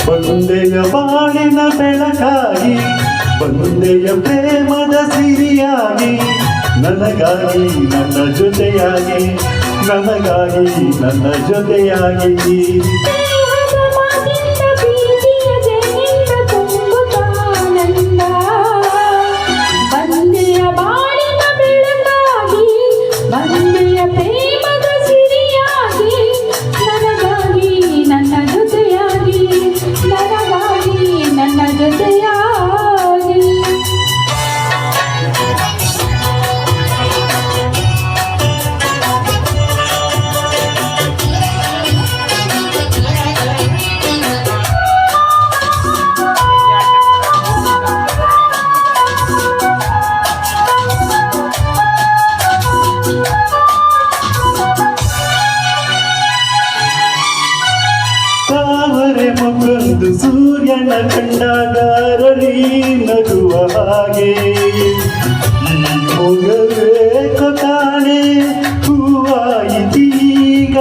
ಬಂದೆಯ ಬಾಳಿನ ಬೆಳಕಾಗಿ ಬಂದೆಯ ಪ್ರೇಮದ ಸಿರಿಯಾಗಿ ನನಗಾಗಿ ನನ್ನ ಜೊತೆಯಾಗಿ ನನಗಾಗಿ ನನ್ನ ಜೊತೆಯಾಗಿ ಮಗಂದು ಸೂರ್ಯನ ಕಂಡಾಗ ಅರಳಿ ನಗುವ ಹಾಗೆ ಈ ಮೊಗವೇ ಕೊತಾನೆ ಹೂವಾಯಿತೀಗ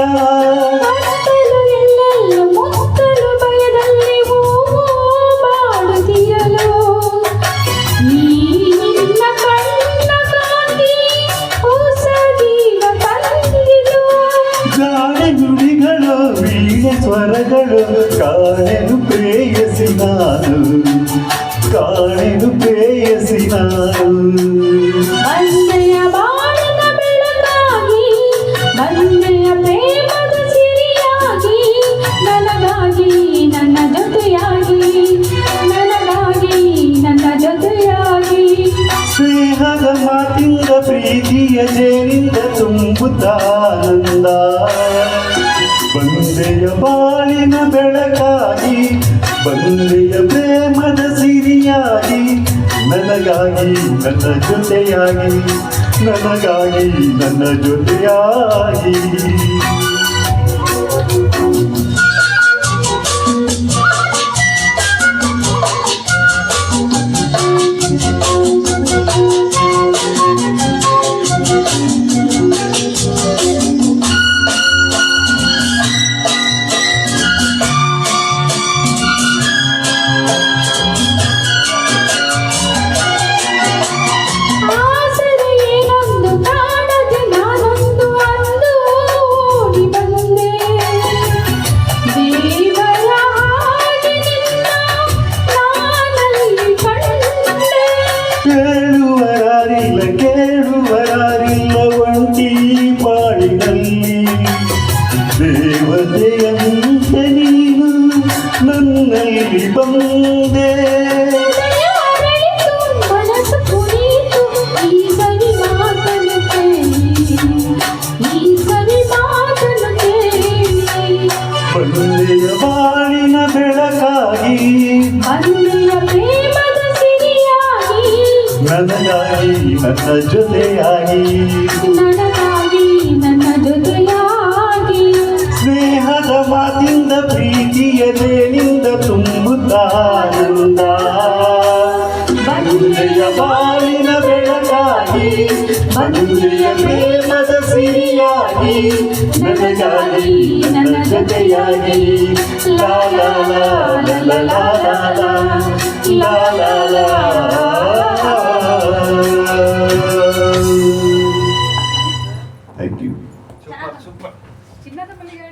ಜಾಣೆ ನುಡಿಗಳು ವೀಣೆ ಸ್ವರಗಳು ಕಾಣೆನು ಪ್ರೇಯಸಿ ನಾನು ಕಾಣೆನು ಪ್ರೇಯಸಿ ನಾನು ಬಂದೆಯ ಬಾಳಿನ ಬೆಳಕಾಗಿ ಬಂದೆಯ ಪ್ರೇಮದ ಸಿರಿಯಾಗಿ ನನಗಾಗಿ ನನ್ನ ಜೊತೆಯಾಗಿ ನನಗಾಗಿ ನನ್ನ ಜೊತೆಯಾಗಿ ಸ್ನೇಹದ ಮಾತಿಂದ ಪ್ರೀತಿಯ ಜೇನಿಂದ ತುಂಬುತ್ತಾನಂದ ಬಂದೆಯ ಬಾಳಿನ ಬೆಳಕಾಗಿ ಬಂದೆಯ ಪ್ರೇಮದ ಸಿರಿಯಾಗಿ ನನಗಾಗಿ ನನ್ನ ಜೊತೆಯಾಗಿ ನನಗಾಗಿ ನನ್ನ ಜೊತೆಯಾಗಿ ಕೇಳುವರಾರಿಲ್ಲ ಒಂಟಿ ಬಾಳಿನಲ್ಲಿ ದೇವತೆಯಂತೆ ನೀನು ನನ್ನಲ್ಲಿ ಬಂದೆ ಬಂದೆಯ ಬಾಳಿನ ಬೆಳಕಾಗಿ ನನಗಾಗಿ ನನ್ನ ಜೊತೆಯಾಗಿ ನನಗಾಗಿ ನನ್ನ ಜೊತೆಯಾಗಿ ಸ್ನೇಹದ ಮಾತಿಂದ ಪ್ರೀತಿಯ ದೇನಿಂದ ತುಂಬುತ್ತಾನಂದ ಬಂದೆಯ ಬಾಳಿನ ಬೆಳಕಾಗಿ ಬಂದೆಯ ಪ್ರೇಮದ ಸಿರಿಯಾಗಿ ನನಗಾಗಿ ನನ್ನ ಜೊತೆಯಾಗಿ ಲಾ ಲಾ ಲಾ ಲಾ ಲಾ ಲಾ ಲಾ ಲಾ ಲಾ Thank you. ಸೂಪರ್ ಚಿನ್ನದ ಮಲ್ಲಿಗೆ